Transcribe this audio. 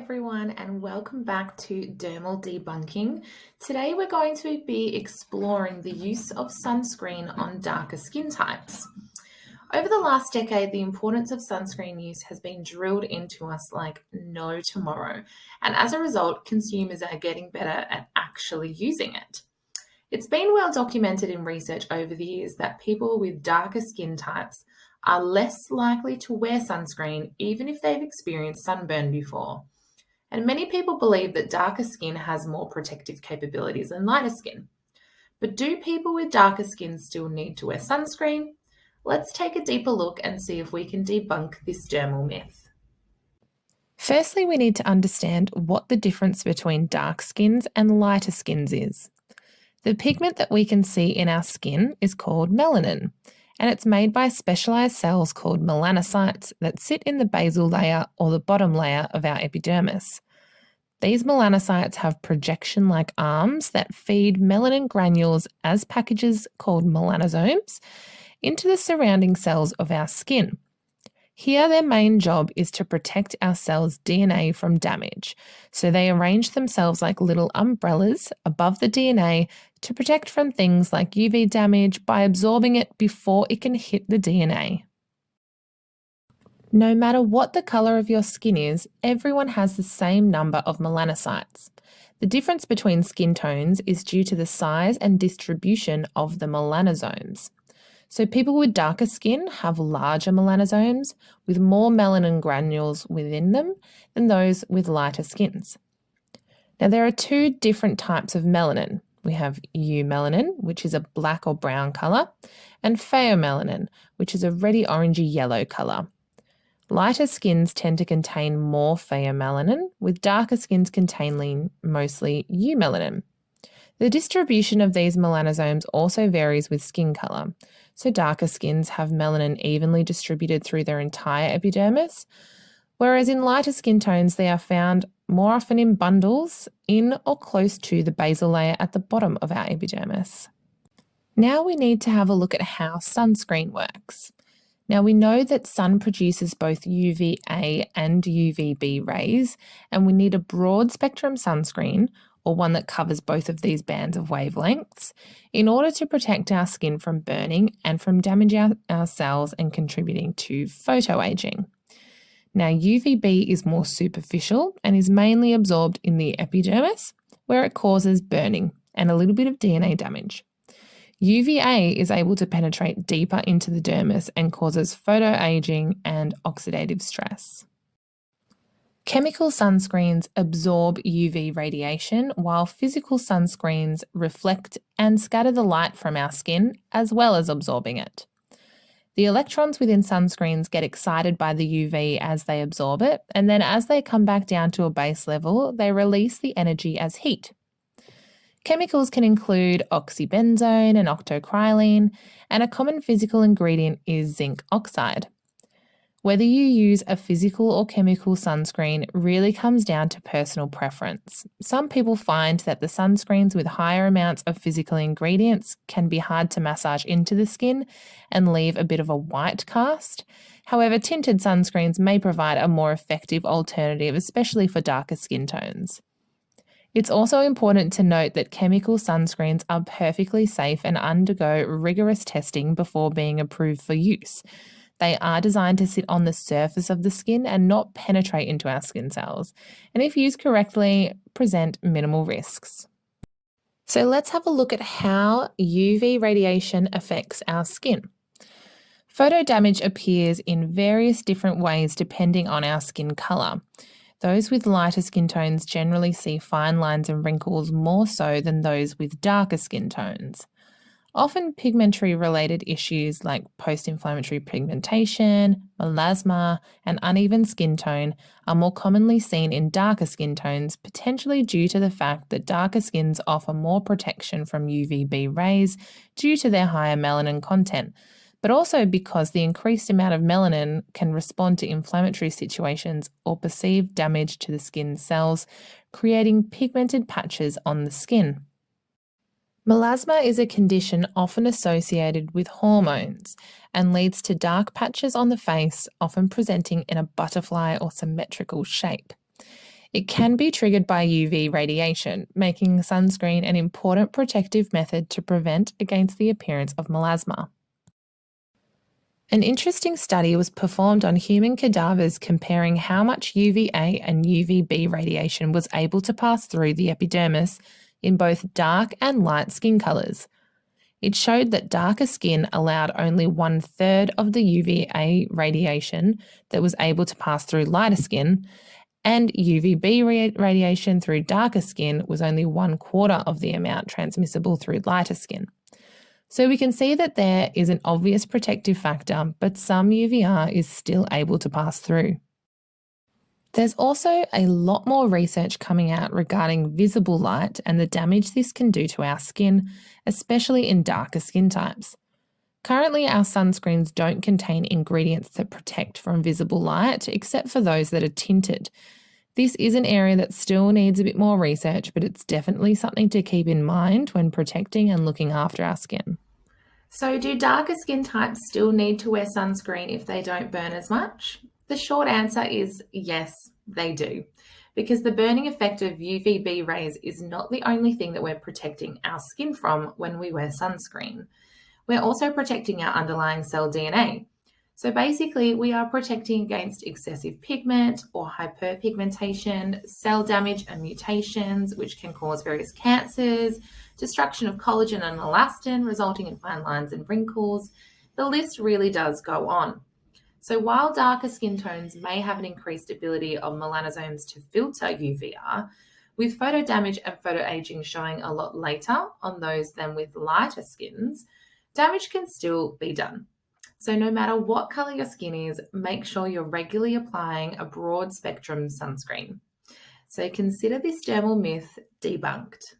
everyone, and welcome back to Dermal Debunking. Today we're going to be exploring the use of sunscreen on darker skin types. Over the last decade, the importance of sunscreen use has been drilled into us like no tomorrow, and as a result, consumers are getting better at actually using it. It's been well documented in research over the years that people with darker skin types are less likely to wear sunscreen even if they've experienced sunburn before. And many people believe that darker skin has more protective capabilities than lighter skin. But do people with darker skin still need to wear sunscreen? Let's take a deeper look and see if we can debunk this dermal myth. Firstly, we need to understand what the difference between dark skins and lighter skins is. The pigment that we can see in our skin is called melanin, and it's made by specialised cells called melanocytes that sit in the basal layer or the bottom layer of our epidermis. These melanocytes have projection-like arms that feed melanin granules as packages called melanosomes into the surrounding cells of our skin. Here, their main job is to protect our cells' DNA from damage. So they arrange themselves like little umbrellas above the DNA to protect from things like UV damage by absorbing it before it can hit the DNA. No matter what the colour of your skin is, everyone has the same number of melanocytes. The difference between skin tones is due to the size and distribution of the melanosomes. So people with darker skin have larger melanosomes with more melanin granules within them than those with lighter skins. Now there are two different types of melanin. We have eumelanin, which is a black or brown colour, and pheomelanin, which is a reddy orangey yellow colour. Lighter skins tend to contain more pheomelanin, with darker skins containing mostly eumelanin. The distribution of these melanosomes also varies with skin colour. So darker skins have melanin evenly distributed through their entire epidermis, whereas in lighter skin tones they are found more often in bundles in or close to the basal layer at the bottom of our epidermis. Now we need to have a look at how sunscreen works. Now we know that sun produces both UVA and UVB rays, and we need a broad spectrum sunscreen, or one that covers both of these bands of wavelengths, in order to protect our skin from burning and from damaging our cells and contributing to photoaging. Now UVB is more superficial and is mainly absorbed in the epidermis, where it causes burning and a little bit of DNA damage. UVA is able to penetrate deeper into the dermis and causes photoaging and oxidative stress. Chemical sunscreens absorb UV radiation, while physical sunscreens reflect and scatter the light from our skin as well as absorbing it. The electrons within sunscreens get excited by the UV as they absorb it, and then as they come back down to a base level, they release the energy as heat. Chemicals can include oxybenzone and octocrylene, and a common physical ingredient is zinc oxide. Whether you use a physical or chemical sunscreen really comes down to personal preference. Some people find that the sunscreens with higher amounts of physical ingredients can be hard to massage into the skin and leave a bit of a white cast. However, tinted sunscreens may provide a more effective alternative, especially for darker skin tones. It's also important to note that chemical sunscreens are perfectly safe and undergo rigorous testing before being approved for use. They are designed to sit on the surface of the skin and not penetrate into our skin cells, and if used correctly, present minimal risks. So let's have a look at how UV radiation affects our skin. Photo damage appears in various different ways depending on our skin colour. Those with lighter skin tones generally see fine lines and wrinkles more so than those with darker skin tones. Often pigmentary-related issues like post-inflammatory pigmentation, melasma, and uneven skin tone are more commonly seen in darker skin tones, potentially due to the fact that darker skins offer more protection from UVB rays due to their higher melanin content, but also because the increased amount of melanin can respond to inflammatory situations or perceived damage to the skin cells, creating pigmented patches on the skin. Melasma is a condition often associated with hormones and leads to dark patches on the face, often presenting in a butterfly or symmetrical shape. It can be triggered by UV radiation, making sunscreen an important protective method to prevent against the appearance of melasma. An interesting study was performed on human cadavers comparing how much UVA and UVB radiation was able to pass through the epidermis in both dark and light skin colours. It showed that darker skin allowed only 1/3 of the UVA radiation that was able to pass through lighter skin, and UVB radiation through darker skin was only 1/4 of the amount transmissible through lighter skin. So we can see that there is an obvious protective factor, but some UVR is still able to pass through. There's also a lot more research coming out regarding visible light and the damage this can do to our skin, especially in darker skin types. Currently, our sunscreens don't contain ingredients that protect from visible light, except for those that are tinted. This is an area that still needs a bit more research, but it's definitely something to keep in mind when protecting and looking after our skin. So, do darker skin types still need to wear sunscreen if they don't burn as much? The short answer is yes, they do, because the burning effect of UVB rays is not the only thing that we're protecting our skin from when we wear sunscreen. We're also protecting our underlying cell DNA. So basically, we are protecting against excessive pigment or hyperpigmentation, cell damage and mutations, which can cause various cancers, destruction of collagen and elastin, resulting in fine lines and wrinkles. The list really does go on. So while darker skin tones may have an increased ability of melanosomes to filter UVR, with photo damage and photo aging showing a lot later on those than with lighter skins, damage can still be done. So no matter what colour your skin is, make sure you're regularly applying a broad spectrum sunscreen. So consider this dermal myth debunked.